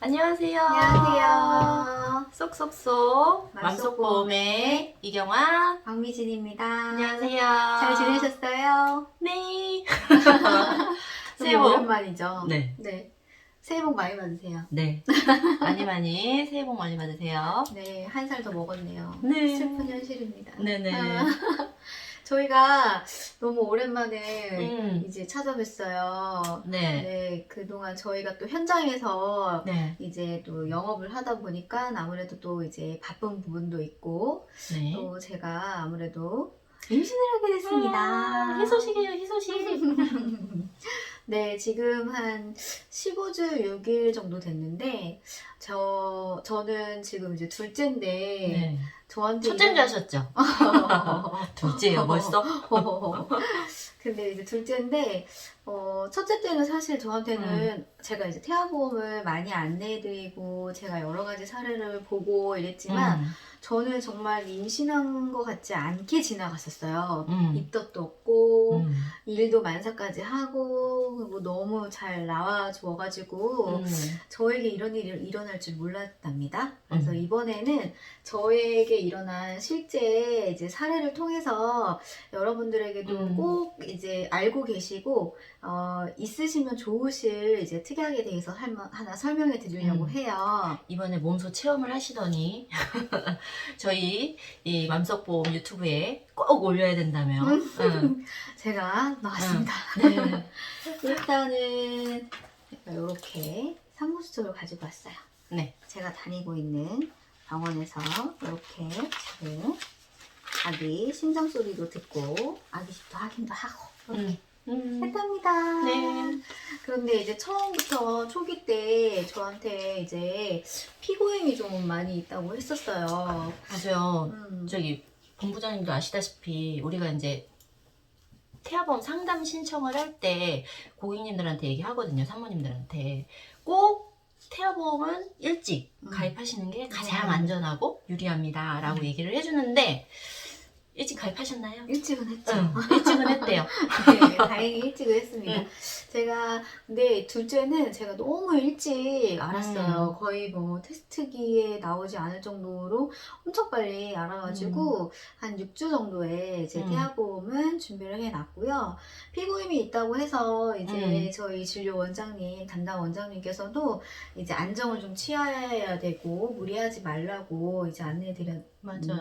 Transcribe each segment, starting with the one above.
안녕하세요. 안녕하세요. 쏙쏙쏙 맘속보험의 맘속보험의 이경아. 박미진입니다. 안녕하세요. 잘 지내셨어요? 네. 새해 새해 복 복. 오랜만이죠? 네. 네. 새해 복 많이 받으세요. 네. 많이 새해 복 많이 받으세요. 네, 한 살 더 먹었네요. 네. 슬픈 현실입니다. 네네. 저희가 너무 오랜만에 이제 찾아뵀어요. 네. 네, 그동안 저희가 또 현장에서 네. 이제 또 영업을 하다 보니까 아무래도 또 이제 바쁜 부분도 있고 네. 또 제가 아무래도 임신을 하게 됐습니다. 희소식이에요, 희소식. 네, 지금 한 15주 6일 정도 됐는데 저는 지금 이제 둘째인데 네. 저한테 첫째인 줄 아셨죠? 둘째예요, 벌써? 근데 이제 둘째인데 첫째 때는 사실 저한테는 제가 이제 태아보험을 많이 안내해드리고 제가 여러 가지 사례를 보고 이랬지만 저는 정말 임신한 것 같지 않게 지나갔었어요. 입덧도 없고 일도 만사까지 하고 그리고 너무 잘 나와줘가지고 저에게 이런 일이 일어날 줄 몰랐답니다. 그래서 이번에는 저에게 일어난 실제 이제 사례를 통해서 여러분들에게도 꼭 이제 알고 계시고 있으시면 좋으실 이제 특약에 대해서 하나 설명해 드리려고 해요. 이번에 몸소 체험을 하시더니 저희 이 맘속보험 유튜브에 꼭 올려야 된다며. 제가 나왔습니다. 네. 일단은 이렇게 상부수적을 가지고 왔어요. 네. 제가 다니고 있는 병원에서 이렇게 지금 아기 심장 소리도 듣고 아기집도 확인도 하고 이렇게 했답니다. 네. 그런데 이제 처음부터 초기 때 저한테 이제 피고임이 좀 많이 있다고 했었어요. 맞아요. 저기 본부장님도 아시다시피 우리가 이제 태아보험 상담 신청을 할 때 고객님들한테 얘기하거든요. 사모님들한테 꼭 태아보험은 일찍 가입하시는 게 가장 안전하고 유리합니다 라고 얘기를 해주는데 일찍 가입하셨나요? 일찍은 했죠. 일찍은 했대요. 네, 다행히 일찍은 했습니다. 제가 근데 둘째는 제가 너무 일찍 알았어요. 거의 뭐 테스트기에 나오지 않을 정도로 엄청 빨리 알아가지고 한 6주 정도에 제 태아보험은 준비를 해놨고요. 피고임이 있다고 해서 이제 저희 진료 원장님, 담당 원장님께서도 이제 안정을 좀 취해야 되고 무리하지 말라고 이제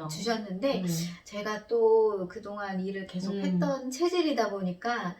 주셨는데 제가 또 그동안 일을 계속 했던 체질이다 보니까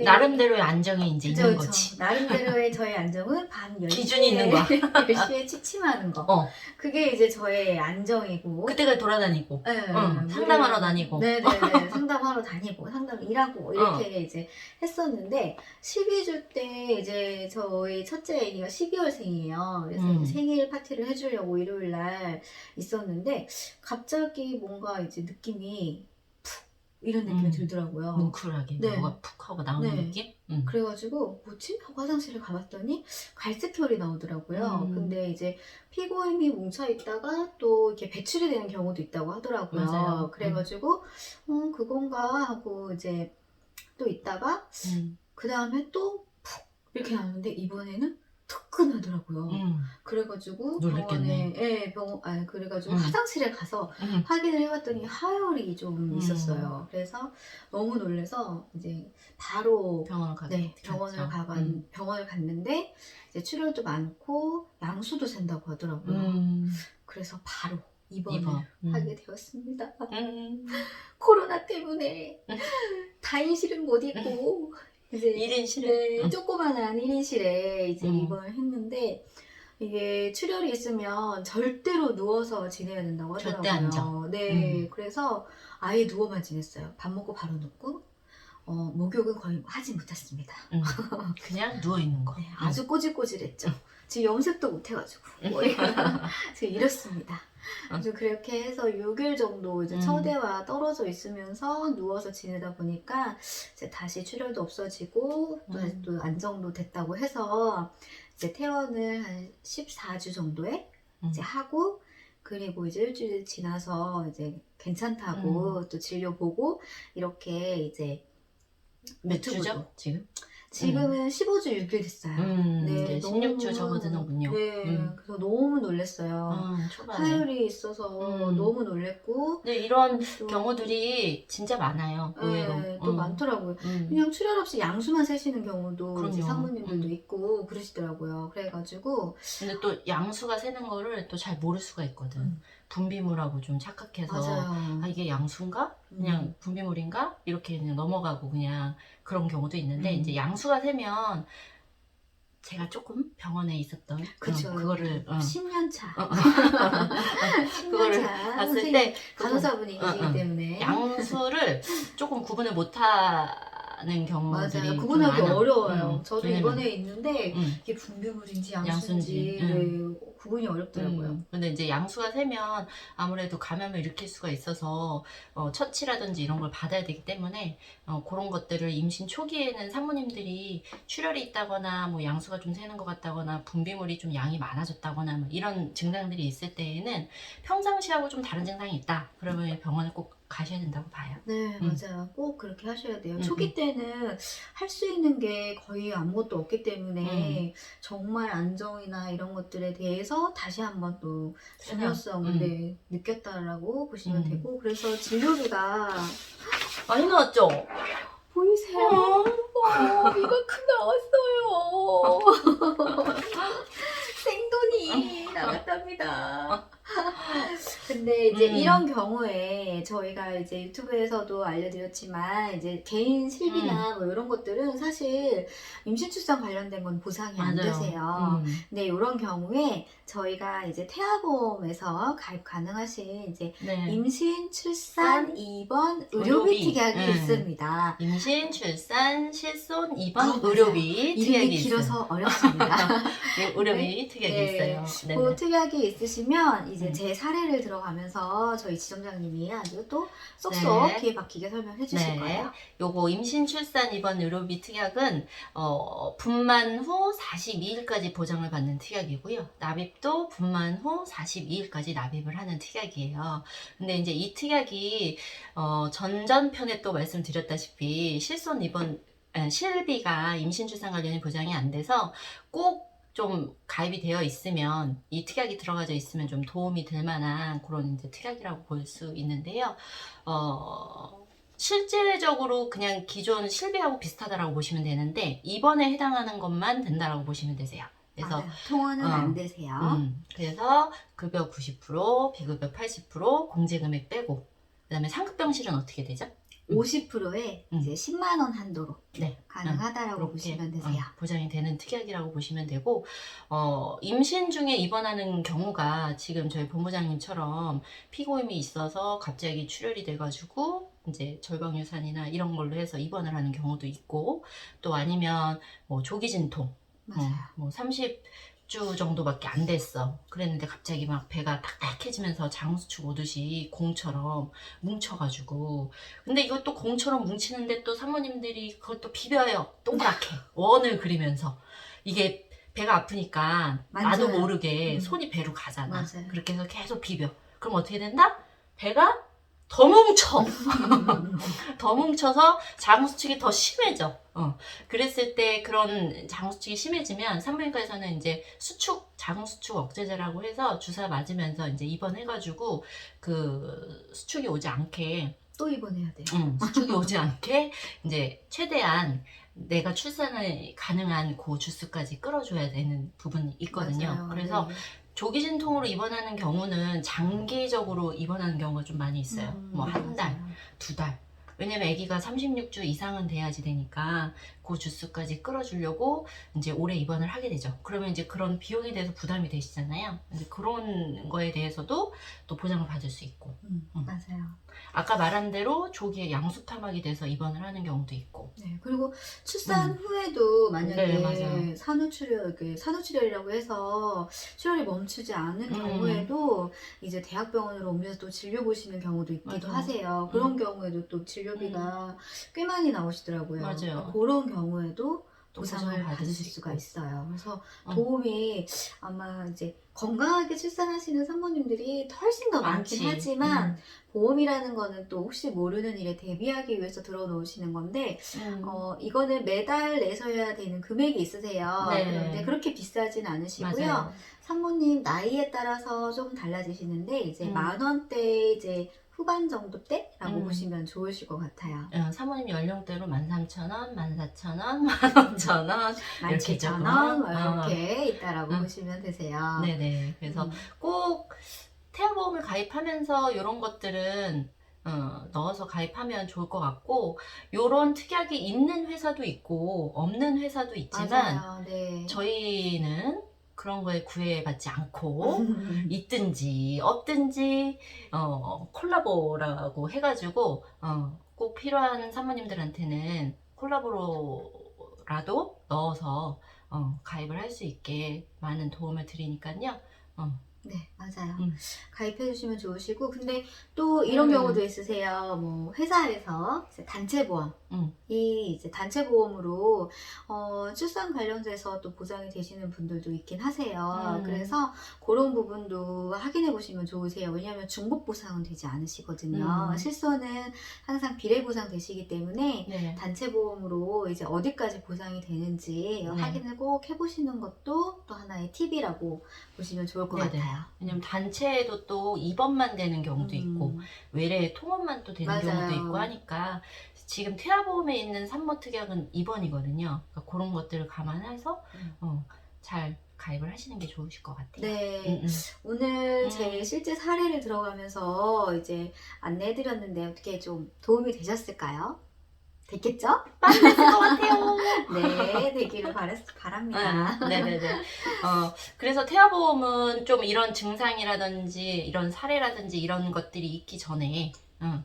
나름대로의 안정이 이제 그쵸, 있는 그쵸. 거지. 나름대로의 저의 안정은 밤 10시에 기준이 있는 거야. 10시에 취침하는 거. 그게 이제 저의 안정이고 그때가 돌아다니고 네, 상담하러 다니고 네네네 상담하러 다니고 상담 일하고 이렇게 이제 했었는데 12주 때 이제 저희 첫째 아이가 12월생이에요. 그래서 이제 생일 파티를 해주려고 일요일 날 있었는데 갑자기 뭔가 이제 느낌이 푹 이런 느낌이 들더라고요. 뭉클하게 네. 뭐가 푹 하고 나오는 느낌? 그래가지고 뭐지? 하고 화장실을 가봤더니 갈색혈이 나오더라고요. 근데 이제 피고임이 뭉쳐있다가 또 이렇게 배출이 되는 경우도 있다고 하더라고요. 맞아요. 그래가지고 그건가 하고 이제 또 있다가 그 다음에 또 푹 이렇게 나오는데 이번에는 뜨끈하더라고요. 그래가지고 놀랬겠네. 그래가지고 화장실에 가서 확인을 해봤더니 하혈이 좀 있었어요. 그래서 너무 놀래서 이제 바로 병원을 갔는데 이제 출혈도 많고 양수도 샌다고 하더라고요. 그래서 바로 입원을 하게 되었습니다. 코로나 때문에 다인실은 못 있고 이제 1인실에 조그만한 1인실에 이제 입원을 했는데 이게 출혈이 있으면 절대로 누워서 지내야 된다고 하더라고요. 절대 안정. 네, 그래서 아예 누워만 지냈어요. 밥 먹고 바로 눕고 목욕은 거의 하지 못했습니다. 그냥 누워있는 거. 네, 아주 꼬질꼬질했죠. 지금 염색도 못해가지고 머리가 지금 이렇습니다. 그래서 그렇게 해서 6일 정도 이제 처대와 떨어져 있으면서 누워서 지내다 보니까 이제 다시 출혈도 없어지고 또 안정도 됐다고 해서 이제 퇴원을 한 14주 정도에 이제 하고 그리고 이제 일주일 지나서 이제 괜찮다고 또 진료 보고 이렇게 이제 몇 주죠 지금? 지금은 15주 6일 됐어요. 이제 16주 접어드는군요. 그래서 너무 놀랐어요. 초반에. 하혈이 있어서 너무 놀랬고. 네, 이런 또, 경우들이 진짜 많아요. 의외로. 또 많더라고요. 그냥 출혈 없이 양수만 세시는 경우도 이제 그럼요. 산모님들도 있고 그러시더라고요. 그래가지고. 근데 또 양수가 새는 거를 또 잘 모를 수가 있거든. 분비물하고 좀 착각해서 맞아요. 아 이게 양수인가? 그냥 분비물인가? 이렇게 그냥 넘어가고 그냥 그런 경우도 있는데 이제 양수가 새면 제가 조금 병원에 있었던 그쵸. 그거를 10년 차. 10년 그거를 차 봤을 때 간호사분이 계시기 때문에 양수를 조금 구분을 못하는 경우들이 맞아요. 좀 구분하기 많아. 어려워요. 저도 왜냐면- 이번에 있는데 이게 분비물인지 양수인지 구분이 어렵더라고요. 근데 이제 양수가 새면 아무래도 감염을 일으킬 수가 있어서 처치라든지 이런 걸 받아야 되기 때문에 그런 것들을 임신 초기에는 산모님들이 출혈이 있다거나 뭐 양수가 좀 새는 것 같다거나 분비물이 좀 양이 많아졌다거나 뭐 이런 증상들이 있을 때에는 평상시하고 좀 다른 증상이 있다. 그러면 병원을 꼭 가셔야 된다고 봐요. 네, 맞아요. 꼭 그렇게 하셔야 돼요. 초기 때는 할 수 있는 게 거의 아무것도 없기 때문에 정말 안정이나 이런 것들에 대해서 다시 한번 또 중요성을 느꼈다라고 보시면 되고, 그래서 진료비가 많이 나왔죠? 보이세요? 이만큼 나왔어요. 생돈이 나갔답니다. 근데 이제 이런 경우에 저희가 이제 유튜브에서도 알려드렸지만 이제 개인 실비나 뭐 이런 것들은 사실 임신 출산 관련된 건 보상이 안 되세요. 근데 이런 경우에 저희가 이제 태아보험에서 가입 가능하신 이제 임신 출산 입원 의료비 특약이 있습니다. 임신 출산 실손 입원 의료비 특약이 이름이 길어서 어렵습니다. 의료비 특약이 있어요. 그 특약이 있으시면 이제 제 사례를 들어가면서 저희 지점장님이 아주 또 쏙쏙 귀에 박히게 설명해 주실 거예요. 요거 임신 출산 입원 의료비 특약은 분만 후 42일까지 보장을 받는 특약이고요. 납입도 분만 후 42일까지 납입을 하는 특약이에요. 근데 이제 이 특약이 전전편에 또 말씀드렸다시피 실손 입원 실비가 임신 출산 관련이 보장이 안 돼서 꼭 좀 가입이 되어 있으면 이 특약이 들어가져 있으면 좀 도움이 될 만한 그런 이제 특약이라고 볼 수 있는데요. 실질적으로 그냥 기존 실비하고 비슷하다라고 보시면 되는데 입원에 해당하는 것만 된다라고 보시면 되세요. 그래서 통원은 안 되세요. 그래서 급여 90%, 비급여 80%, 공제금액 빼고 그다음에 상급병실은 어떻게 되죠? 50%에 이제 10만 원 한도로 가능하다라고 보시면 되세요. 보장이 되는 특약이라고 보시면 되고 임신 중에 입원하는 경우가 지금 저희 본부장님처럼 피고임이 있어서 갑자기 출혈이 돼가지고 이제 절광유산이나 이런 걸로 해서 입원을 하는 경우도 있고 또 아니면 뭐 조기진통 뭐 30주 정도밖에 안 됐어. 그랬는데 갑자기 막 배가 딱딱해지면서 장수축 오듯이 공처럼 뭉쳐가지고. 근데 이것도 공처럼 뭉치는데 또 산모님들이 그걸 또 비벼요. 동그랗게. 원을 그리면서. 이게 배가 아프니까 나도 모르게 손이 배로 가잖아. 그렇게 해서 계속 비벼. 그럼 어떻게 된다? 배가 더 뭉쳐. 더 뭉쳐서 장수축이 더 심해져. 그랬을 때 그런 장수축이 심해지면 산부인과에서는 이제 자궁수축 억제제라고 해서 주사 맞으면서 이제 입원해가지고 그 수축이 오지 않게 또 입원해야 돼요. 수축이 오지 않게 이제 최대한 내가 출산을 가능한 그 주수까지 끌어줘야 되는 부분이 있거든요. 그래서 조기진통으로 입원하는 경우는 장기적으로 입원하는 경우가 좀 많이 있어요. 뭐 한 달, 두 달. 왜냐면 아기가 36주 이상은 돼야지 되니까 그 주수까지 끌어주려고 이제 오래 입원을 하게 되죠. 그러면 이제 그런 비용에 대해서 부담이 되시잖아요. 근데 그런 거에 대해서도 또 보장을 받을 수 있고. 맞아요. 아까 말한 대로 조기에 양수 타막이 돼서 입원을 하는 경우도 있고. 그리고 출산 후에도 만약에 산후출혈이라고 해서 출혈이 멈추지 않은 경우에도 이제 대학병원으로 옮겨서 또 진료 보시는 경우도 있기도 하세요. 그런 경우에도 또 진료비가 꽤 많이 나오시더라고요. 맞아요. 그런 경우에도 또 보상을 받을 받으실 수 수가 있고. 있어요. 그래서 어. 도움이 아마 이제 건강하게 출산하시는 산모님들이 훨씬 더 많긴 많지. 하지만 보험이라는 거는 또 혹시 모르는 일에 대비하기 위해서 들어놓으시는 건데 이거는 매달 내셔야 되는 금액이 있으세요. 네. 그런데 그렇게 비싸진 않으시고요. 맞아요. 산모님 나이에 따라서 조금 달라지시는데 이제 10,000원대 이제 후반 정도 때라고 보시면 좋으실 것 같아요. 사모님 연령대로 13,000원, 14,000원, 15,000원 이렇게 17,000원 이렇게 있다라고 보시면 되세요. 네네. 그래서 꼭 태아보험을 가입하면서 이런 것들은 넣어서 가입하면 좋을 것 같고, 요런 특약이 있는 회사도 있고 없는 회사도 있지만 맞아요. 네. 저희는 그런 거에 구애받지 않고 있든지 없든지 콜라보라고 해가지고 꼭 필요한 사모님들한테는 콜라보라도 넣어서 가입을 할 수 있게 많은 도움을 드리니까요. 네, 맞아요. 음. 가입해 주시면 좋으시고, 근데 또 이런 경우도 있으세요. 뭐 회사에서 이제 단체 보험, 이 이제 단체 보험으로 출산 관련돼서 또 보장이 되시는 분들도 있긴 하세요. 그래서 그런 부분도 확인해 보시면 좋으세요. 왜냐하면 중복 보상은 되지 않으시거든요. 실손은 항상 비례 보상 되시기 때문에 네. 단체 보험으로 이제 어디까지 보상이 되는지 확인을 꼭 해보시는 것도 또 하나의 팁이라고 보시면 좋을 것 네네. 같아요. 왜냐면 단체에도 또 입원만 되는 경우도 있고 외래 통원만 또 되는 맞아요. 경우도 있고 하니까 지금 태아보험에 있는 산모 특약은 입원이거든요. 그러니까 그런 것들을 감안해서 잘 가입을 하시는 게 좋으실 것 같아요. 네. 오늘 제 실제 사례를 들어가면서 이제 안내해드렸는데 어떻게 좀 도움이 되셨을까요? 됐겠죠? 많이 됐을 것 같아요. 네, 되기를 바랍니다. 네네네. 그래서 태아보험은 좀 이런 증상이라든지 이런 사례라든지 이런 것들이 있기 전에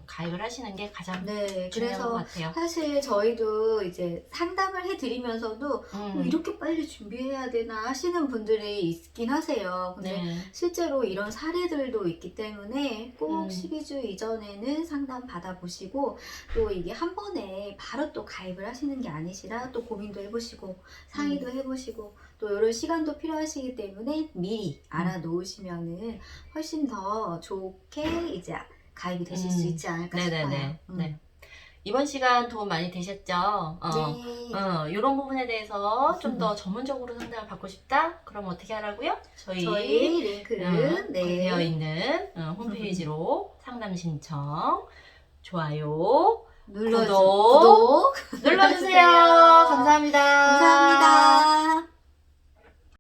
가입을 하시는 게 가장 네, 중요한 것 그래서 같아요. 사실 저희도 이제 상담을 해드리면서도 이렇게 빨리 준비해야 되나 하시는 분들이 있긴 하세요. 근데 네. 실제로 이런 사례들도 있기 때문에 꼭 12주 이전에는 상담 받아보시고 또 이게 한 번에 바로 또 가입을 하시는 게 아니시라 또 고민도 해보시고 상의도 해보시고 또 이런 시간도 필요하시기 때문에 미리 알아놓으시면은 훨씬 더 좋게 이제 가입이 되실 수 있지 않을까 싶어요. 네. 이번 시간 도움 많이 되셨죠? 네. 이런 부분에 대해서 좀 더 전문적으로 상담을 받고 싶다? 그럼 어떻게 하라고요? 저희 링크는 되어 있는 홈페이지로 상담 신청, 좋아요, 구독 구독 눌러주세요. 감사합니다. 감사합니다.